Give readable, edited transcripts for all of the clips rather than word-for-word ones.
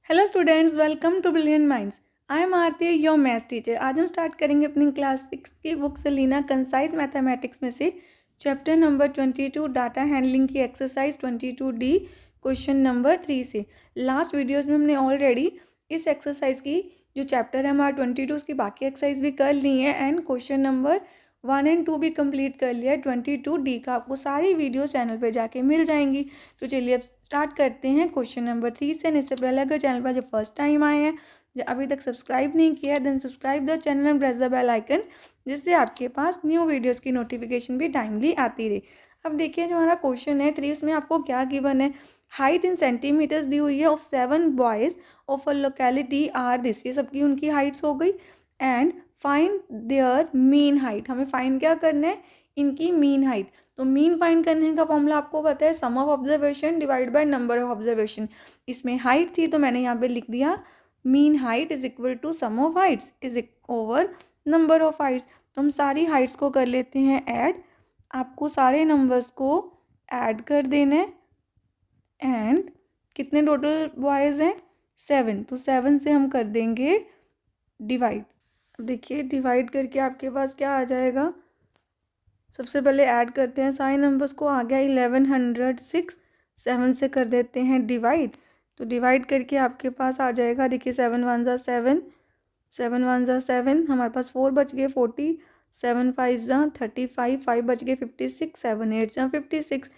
Hello students, welcome to brilliant minds. I am Aarti, your maths teacher. आज हम start करेंगे अपनी क्लास 6 की बुक सेलिना कंसाइज मैथमेटिक्स में से चैप्टर नंबर 22 डाटा हैंडलिंग की एक्सरसाइज 22D क्वेश्चन नंबर 3 से। लास्ट वीडियोस में हमने ऑलरेडी इस एक्सरसाइज की जो चैप्टर है हमारा 22 उसकी बाकी एक्सरसाइज भी कर ली है एंड क्वेश्चन नंबर 1 एंड 2 भी कंप्लीट कर लिया है 22D का। आपको सारी वीडियो चैनल पे जाके मिल जाएंगी। तो चलिए अब स्टार्ट करते हैं क्वेश्चन नंबर 3 से। इससे पहले अगर चैनल पर जो फर्स्ट टाइम आए हैं, जो अभी तक सब्सक्राइब नहीं किया है, then subscribe the channel and press the bell icon, जिससे आपके पास न्यू वीडियोस की नोटिफिकेशन भी टाइमली आती रहे। अब देखिए जो हमारा क्वेश्चन है 3, उसमें आपको क्या गिवन है। हाइट इन सेंटीमीटर्स दी हुई है of 7 boys of a locality are this. ये सबकी उनकी हाइट्स हो गई। And find their mean height. हमें फाइंड क्या करना है, इनकी मीन हाइट। तो मीन फाइंड करने का फॉर्मूला आपको पता है, sum of observation divide by number of observation. इसमें हाइट थी तो मैंने यहाँ पे लिख दिया mean height is equal to sum of heights is over number of Heights. तो हम सारी हाइट्स को कर लेते हैं ऐड। आपको सारे नंबर्स को ऐड कर देना है। एंड कितने टोटल बॉयज़ हैं, 7। तो 7 से हम कर देंगे डिवाइड। अब देखिए डिवाइड करके आपके पास क्या आ जाएगा। सबसे पहले ऐड करते हैं सारे नंबर्स को, आ गया 1106। 7 से कर देते हैं डिवाइड। तो डिवाइड करके आपके पास आ जाएगा, देखिए 7 1 ज़ा 7, 7 1 ज़ा 7, हमारे पास 4 बच गए 40, 7 5 ज़ा 35, 5 बच गए 56, 7 8 ज़ा 56,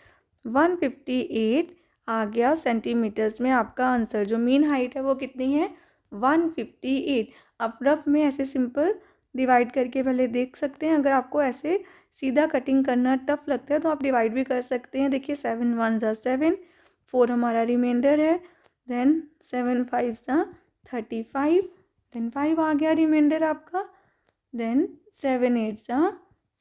158 आ गया सेंटीमीटर्स में आपका आंसर। जो मीन हाइट है वो कितनी है, 158। अब रफ में ऐसे सिंपल डिवाइड करके पहले देख सकते हैं। अगर आपको ऐसे सीधा कटिंग करना टफ लगता है तो आप डिवाइड भी कर सकते हैं। देखिए 7 1 ज़ा 7, 4 हमारा रिमाइंडर है, देन 7 5 ज़ा 35, देन 5 आ गया रिमाइंडर आपका, देन 7 8 ज़ा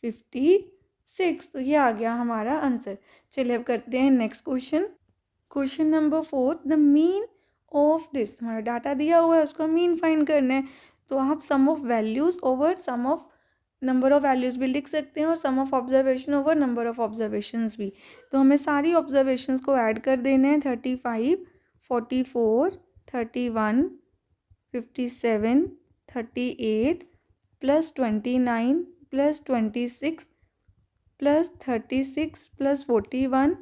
56। तो ये आ गया हमारा आंसर। चलिए अब करते हैं next question. Question number 4, the mean of this. हमारा डाटा दिया हुआ है, उसका मीन फाइंड करना है। तो आप sum of values over sum of number of values भी लिख सकते हैं और sum of observation over number of observations भी। तो हमें सारी ऑब्जर्वेशंस को ऐड कर देने हैं। 35, 44, 31, 57, 38 plus 29 plus 26 plus 36 plus 41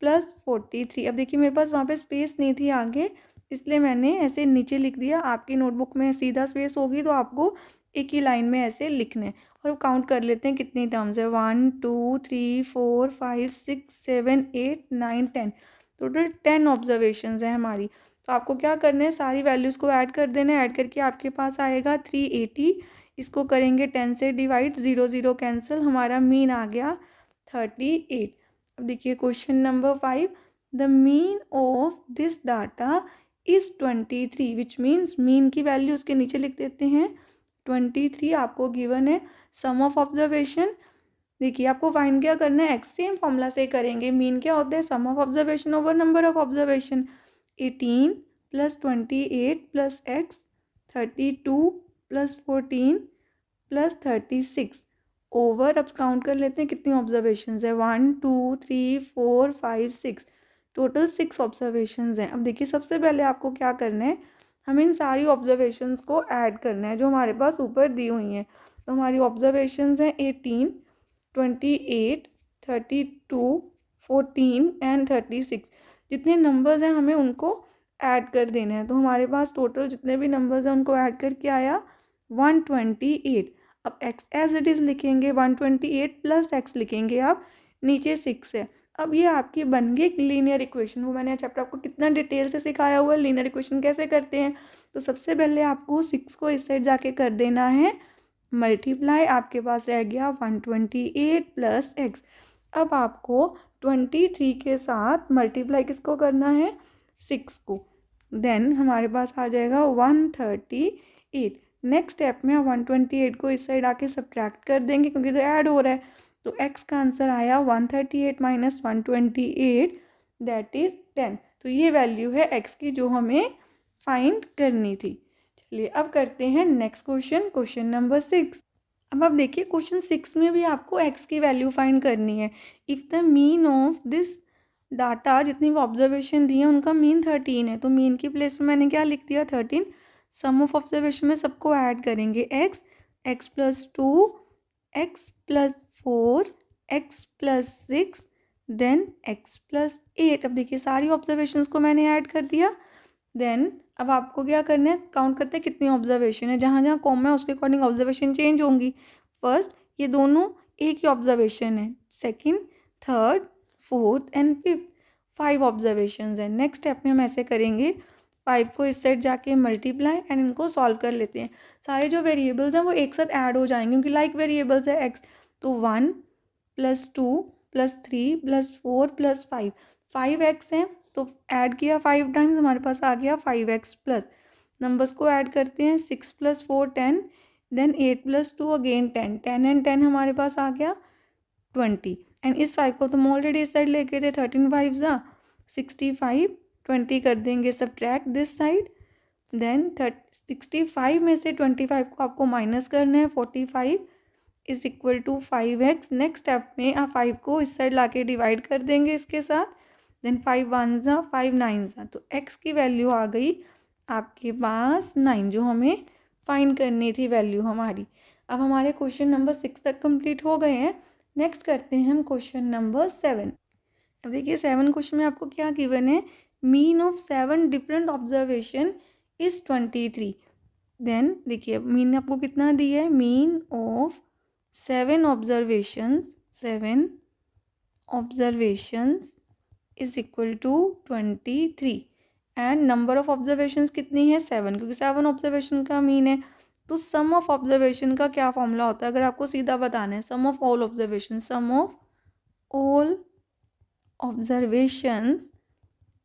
plus 43। अब देखिए मेरे पास वहाँ पे स्पेस नहीं थी आगे, इसलिए मैंने ऐसे नीचे लिख दिया। आपकी नोटबुक में सीधा स्पेस होगी तो आपको एक ही लाइन में ऐसे लिखने। और काउंट कर लेते हैं कितनी टर्म्स है, 1 2 3 4 5 6 7 8 9 10। टोटल 10 ऑब्जर्वेशंस हैं हमारी। तो आपको क्या करना है, सारी वैल्यूज़ को ऐड कर देना है। ऐड करके आपके पास आएगा 380। इसको करेंगे 10 से डिवाइड, 0 0 कैंसिल, हमारा मीन आ गया 38। अब देखिए question number 5, the mean of this data is 23, which means mean की वैल्यू उसके नीचे लिख देते हैं 23 आपको गिवन है। सम ऑफ ऑब्जर्वेशन, देखिए आपको फाइंड क्या करना है, एक्स सेम फॉर्मूला से करेंगे। मीन क्या होता है, sum of observation over number of observation. 18 plus 28 plus x, 32 plus 14 plus 36 over, अब काउंट कर लेते हैं कितनी ऑब्जर्वेशन है, 1 2 3 4 5 6, टोटल 6 ऑब्जर्वेशन हैं। अब देखिए सबसे पहले आपको क्या करना है, हमें इन सारी ऑब्जर्वेशंस को ऐड करना है जो हमारे पास ऊपर दी हुई हैं। तो हमारी ऑब्जर्वेशंस हैं 18, 28, 32, 14 एंड 36। जितने नंबर्स हैं हमें उनको ऐड कर देने हैं। तो हमारे पास टोटल जितने भी नंबर्स हैं उनको ऐड करके आया 128। अब एक्स एज इट इज़ लिखेंगे, 128 प्लस एक्स लिखेंगे आप, नीचे 6 है। अब ये आपकी बन गई लीनियर इक्वेशन। वो मैंने चैप्टर आपको कितना डिटेल से सिखाया हुआ है लीनियर इक्वेशन कैसे करते हैं। तो सबसे पहले आपको 6 को इस साइड जाके कर देना है मल्टीप्लाई, आपके पास रह गया 128 प्लस एक्स। अब आपको 23 के साथ मल्टीप्लाई किसको करना है, 6 को, देन हमारे पास आ जाएगा 138। नेक्स्ट स्टेप में 128 को इस साइड आके सब्ट्रैक्ट कर देंगे क्योंकि तो ऐड हो रहा है। तो x का आंसर आया 138 माइनस 128, दैट इज 10। तो ये वैल्यू है x की जो हमें फाइंड करनी थी। चलिए अब करते हैं नेक्स्ट क्वेश्चन, क्वेश्चन नंबर 6। अब आप देखिए क्वेश्चन 6 में भी आपको x की वैल्यू फाइंड करनी है। If the mean of this data जितनी भी ऑब्जर्वेशन दी है उनका मीन 13 है, तो मीन की प्लेस में मैंने क्या लिख दिया 13। सम ऑफ ऑब्जर्वेशन में सबको ऐड करेंगे, x, x plus 2, x plus 4, x plus 6, then x plus 8। अब देखिए सारी ऑब्जर्वेशंस को मैंने ऐड कर दिया। देन अब आपको क्या करना है, काउंट करते हैं कितनी ऑब्जर्वेशन है, जहाँ जहाँ कॉमा है उसके अकॉर्डिंग ऑब्जर्वेशन चेंज होंगी। फर्स्ट ये दोनों एक ही ऑब्जर्वेशन है, second, third, fourth and fifth, 5 observation है। नेक्स्ट स्टेप में हम ऐसे करेंगे, 5 को इस साइड जाके मल्टीप्लाई एंड इनको सॉल्व कर लेते हैं। सारे जो वेरिएबल्स हैं वो एक साथ ऐड हो जाएंगे क्योंकि लाइक वेरिएबल्स है एक्स। तो 1 plus 2 plus 3 plus 4 plus 5, 5x हैं तो ऐड किया 5 टाइम्स, हमारे पास आ गया 5x प्लस। नंबर्स को ऐड करते हैं, 6 प्लस 4 10, देन 8 प्लस 2 अगेन 10, 10 एंड 10 हमारे पास आ गया 20। एंड इस 5 को तो हम ऑलरेडी इस साइड लेके थे, 13 5 ज़ा 65, 20 कर देंगे सब्ट्रैक्ट दिस साइड, देन 65 में से 25 को आपको माइनस करना है, 45 is equal to 5x। Next step में आप 5 को इस साइड लाके डिवाइड कर देंगे इसके साथ, देन 5 1 ज़ा 5 9 ज़ा, तो x की वैल्यू आ गई आपके पास 9, जो हमें फाइंड करनी थी वैल्यू हमारी। अब हमारे क्वेश्चन नंबर 6 तक कंप्लीट हो गए हैं। नेक्स्ट करते हैं हम क्वेश्चन नंबर 7। अब देखिए 7 क्वेश्चन में आपको क्या गिवन है, mean of 7 different observation is 23। Then देखिए मीन आपको कितना दिया है, mean of 7 observations, 7 observations is equal to 23 and number of observations कितनी है 7, क्योंकि 7 ऑब्जर्वेशन का मीन है। तो सम ऑफ ऑब्जर्वेशन का क्या फॉर्मूला होता है, अगर आपको सीधा बताना है, sum of all observation, sum of all observations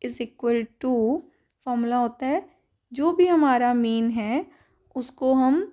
is equal to, formula होता है जो भी हमारा मीन है उसको हम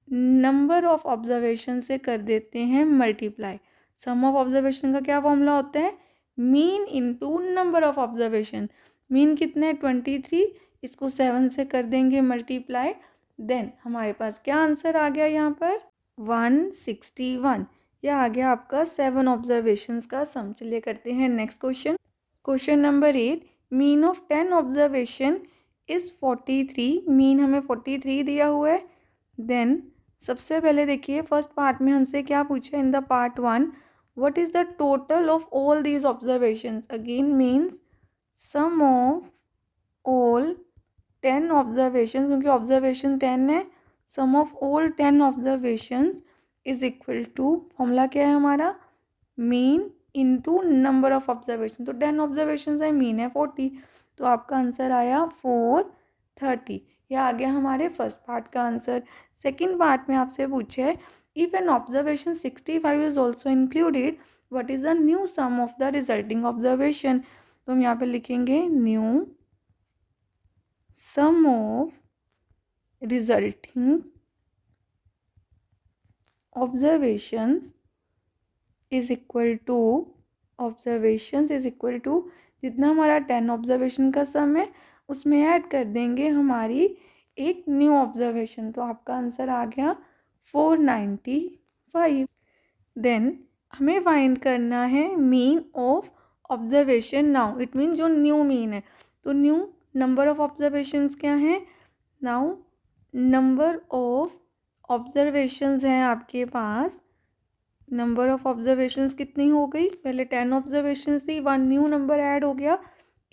नंबर ऑफ ऑब्जर्वेशन से कर देते हैं मल्टीप्लाई। सम ऑफ ऑब्जर्वेशन का क्या फॉर्मूला होता है, mean into number of observation. Mean कितना है 23, इसको 7 से कर देंगे मल्टीप्लाई, देन हमारे पास क्या आंसर आ गया यहाँ पर 161। यह आ गया आपका 7 ऑब्जर्वेशंस का सम। चलिए करते हैं next question. Question number 8, mean of 10 observation is 43। Mean हमें 43 दिया हुआ है। देन सबसे पहले देखिए फर्स्ट पार्ट में हमसे क्या पूछा, in the part 1 what is the total of all these observations, again means sum of all 10 observations, क्योंकि ऑब्जर्वेशन 10 है, sum of all 10 observations is equal to, formula क्या है हमारा, mean into number of observation. तो 10 observation है, mean है 40, तो आपका आंसर आया 430। यह आ गया हमारे फर्स्ट पार्ट का आंसर। सेकेंड पार्ट में आपसे पूछे है, if an observation 65 is also included what is the new sum of the resulting observation. तो हम यहाँ पे लिखेंगे new sum of resulting observations is equal to, observations is equal to जितना हमारा 10 ऑब्जर्वेशन का सम है उसमें ऐड कर देंगे हमारी एक न्यू ऑब्जर्वेशन, तो आपका आंसर आ गया 495। देन हमें फाइंड करना है mean of observation now, it mean जो न्यू मीन है। तो न्यू नंबर ऑफ ऑब्जर्वेशंस क्या है, नाउ नंबर ऑफ ऑब्जर्वेशंस हैं आपके पास, नंबर ऑफ ऑब्जर्वेशंस कितनी हो गई, पहले 10 ऑब्जर्वेशंस थी, 1 न्यू नंबर ऐड हो गया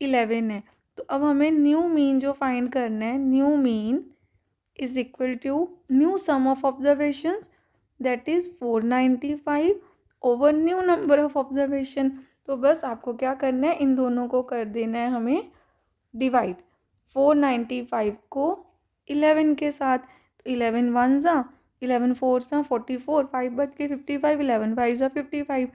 11 है। तो अब हमें न्यू मीन जो फाइंड करना है, new mean is equal to new sum of observations that is 495 over new number of observation. तो बस आपको क्या करना है, इन दोनों को कर देना है हमें डिवाइड, 495 को 11 के साथ, तो 11 1 ज़ा 11 4 सा 44, 5 बच के 55, 11 5 ज़ा 55।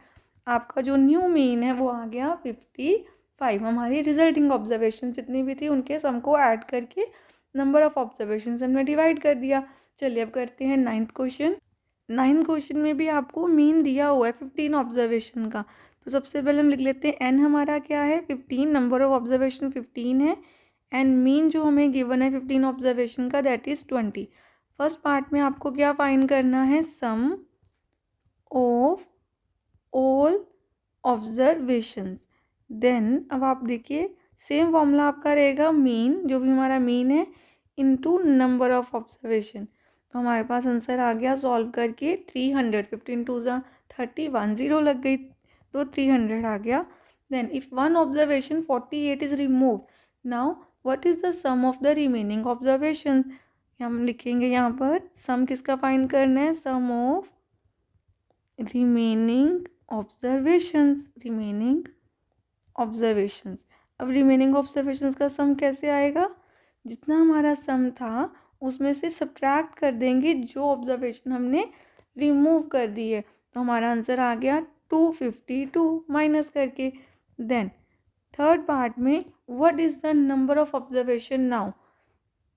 आपका जो न्यू मीन है वो आ गया 55। हमारी रिजल्टिंग ऑब्जर्वेशन जितनी भी थी उनके सम को ऐड करके नंबर ऑफ ऑब्जर्वेशन हमने डिवाइड कर दिया। चलिए अब करते हैं 9th क्वेश्चन। 9th क्वेश्चन में भी आपको मीन दिया हुआ है 15 ऑब्जर्वेशन का। तो सबसे पहले हम लिख लेते हैं एन हमारा क्या है 15, नंबर ऑफ ऑब्जर्वेशन 15 है, एंड मीन जो हमें गिवन है 15 ऑब्जर्वेशन का दैट इज़ 20। फर्स्ट पार्ट में आपको क्या फाइंड करना है, sum of all observations. Then अब आप देखिए सेम फॉर्मूला आपका रहेगा मीन, जो भी हमारा मीन है, इनटू नंबर ऑफ ऑब्जर्वेशन। तो हमारे पास आंसर आ गया सॉल्व करके 300। 15 टू ज़ा 30, 1 0 लग गई तो 300 आ गया। Then if one observation 48 is remove, now what is the sum of the remaining observation. हम लिखेंगे यहाँ पर सम किसका फाइंड करना है, sum of remaining observations, remaining observations. अब रिमेनिंग ऑब्जर्वेशंस का सम कैसे आएगा, जितना हमारा सम था उसमें से सब्ट्रैक्ट कर देंगे जो ऑब्जर्वेशन हमने रिमूव कर दी है। तो हमारा आंसर आ गया 252 माइनस करके। देन थर्ड पार्ट में what is the number of observation now,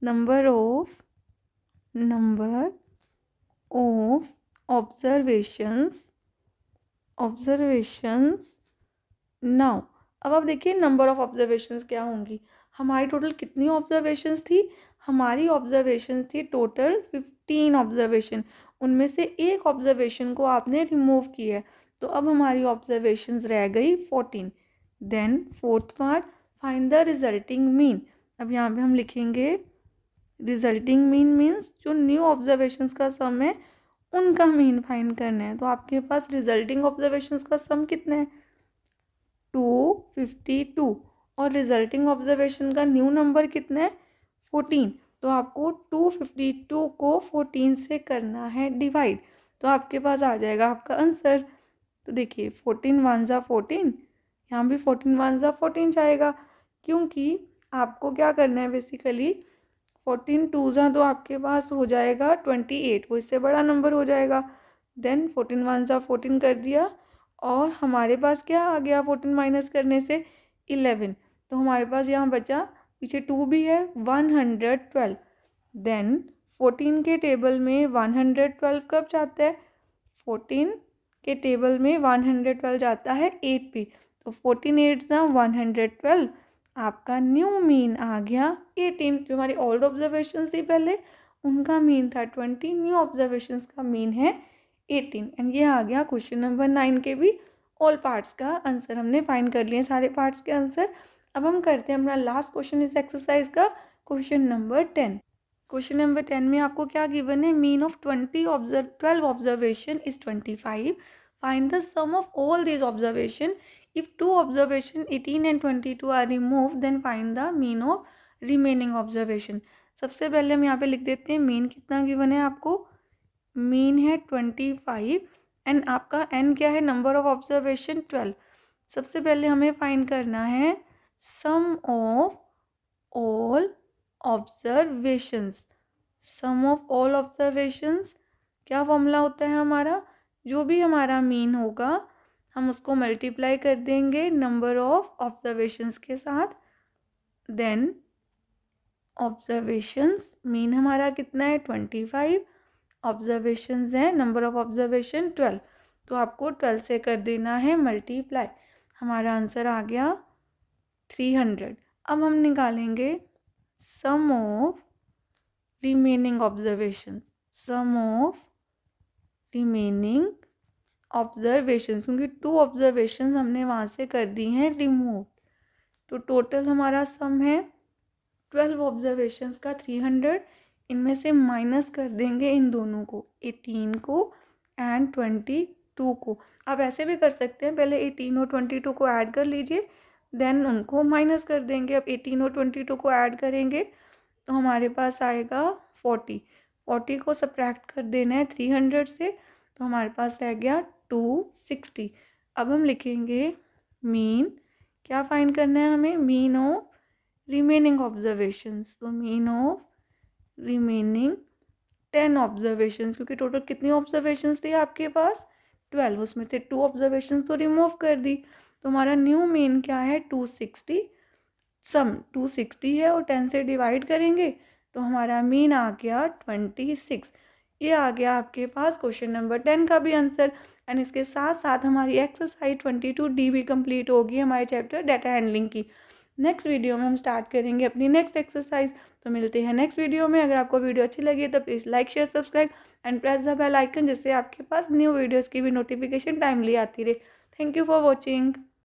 number of observations now. अब आप देखिए नंबर ऑफ ऑब्जर्वेशंस क्या होंगी। हमारी टोटल कितनी ऑब्जर्वेशंस थी, हमारी ऑब्जर्वेशन थी टोटल 15 ऑब्जर्वेशन, उनमें से एक ऑब्जर्वेशन को आपने रिमूव किया है, तो अब हमारी ऑब्जर्वेशंस रह गई 14। Then fourth part, find the resulting mean. अब यहाँ पे हम लिखेंगे रिजल्टिंग मीन मीन्स जो न्यू ऑब्जर्वेशंस का सम है उनका मीन फाइंड करना है। तो आपके पास रिजल्टिंग ऑब्जर्वेशंस का सम कितना है, 252, और रिजल्टिंग ऑब्जर्वेशन का न्यू नंबर कितना है, 14। तो आपको 252 को 14 से करना है डिवाइड, तो आपके पास आ जाएगा आपका आंसर। तो देखिए 14 1 ज़ा 14, यहाँ भी 14 1 ज़ा 14 जाएगा, क्योंकि आपको क्या करना है बेसिकली 14 2 ज़ा तो आपके पास हो जाएगा 28, वो इससे बड़ा नंबर हो जाएगा। देन 14 1 ज़ा 14 कर दिया, और हमारे पास क्या आ गया 14 माइनस करने से 11, तो हमारे पास यहाँ बचा, पीछे 2 भी है, 112। देन 14 के टेबल में 112 कब जाता है, 14 के टेबल में 112 जाता है 8 पे, तो 14 8 ज़ा 112, आपका न्यू मीन आ गया 18। जो हमारी ओल्ड ऑब्जर्वेशन थी पहले उनका मीन था 20, न्यू ऑब्जर्वेशन का मीन है 18। एंड ये आ गया क्वेश्चन नंबर 9 के भी ऑल पार्ट्स का आंसर, हमने फाइंड कर लिए सारे पार्ट्स के आंसर। अब हम करते हैं अपना लास्ट क्वेश्चन इस एक्सरसाइज का, क्वेश्चन नंबर 10। क्वेश्चन नंबर 10 में आपको क्या गिवन है, mean of 12 observation is 25, find the sum of all these observation. If 2 observation 18 and 22 are remove, then find the mean of remaining observation. सबसे पहले हम यहाँ पे लिख देते हैं मीन कितना गिवन है आपको, मीन है 25 एंड आपका एन क्या है, नंबर ऑफ ऑब्जर्वेशन 12। सबसे पहले हमें फाइंड करना है sum of all observations. Sum of all observations क्या फॉर्मूला होता है हमारा, जो भी हमारा मीन होगा हम उसको मल्टीप्लाई कर देंगे नंबर ऑफ ऑब्जर्वेशंस के साथ। देन ऑब्जर्वेशंस, मीन हमारा कितना है 25, ऑब्जर्वेशंस है नंबर ऑफ ऑब्जर्वेशन 12, तो आपको 12 से कर देना है मल्टीप्लाई। हमारा आंसर आ गया 300। अब हम निकालेंगे sum of remaining observations, sum of remaining observations, क्योंकि 2 ऑब्जर्वेशंस हमने वहाँ से कर दी हैं रिमूव, तो टोटल हमारा सम है 12 ऑब्जर्वेशंस का 300। इनमें से माइनस कर देंगे इन दोनों को, 18 को एंड 22 को। आप ऐसे भी कर सकते हैं, पहले 18 और 22 को ऐड कर लीजिए, देन उनको माइनस कर देंगे। अब 18 और 22 को ऐड करेंगे तो हमारे पास आएगा 40, 40 को सब्ट्रैक्ट कर देना है 300 से, तो हमारे पास रह गया 260। अब हम लिखेंगे मीन, क्या फाइंड करना है हमें, मीन ऑफ रिमेनिंग ऑब्जर्वेशंस, तो मीन ऑफ रिमेनिंग 10 ऑब्जर्वेशंस, क्योंकि टोटल कितनी ऑब्जर्वेशंस थी आपके पास 12, उसमें से 2 ऑब्जर्वेशंस तो रिमूव कर दी, तो हमारा न्यू मीन क्या है 260। सम 260 है और 10 से डिवाइड करेंगे तो हमारा मीन आ गया 26। ये आ गया आपके पास क्वेश्चन नंबर 10 का भी आंसर। एंड इसके साथ साथ हमारी एक्सरसाइज 22D भी कंप्लीट होगी हमारे चैप्टर डाटा हैंडलिंग की। नेक्स्ट वीडियो में हम स्टार्ट करेंगे अपनी नेक्स्ट एक्सरसाइज। तो मिलते हैं नेक्स्ट वीडियो में। अगर आपको वीडियो अच्छी लगी तो please like share subscribe and press the bell icon, जिससे आपके पास न्यू वीडियोज़ की भी नोटिफिकेशन टाइमली आती रहे। Thank you for watching.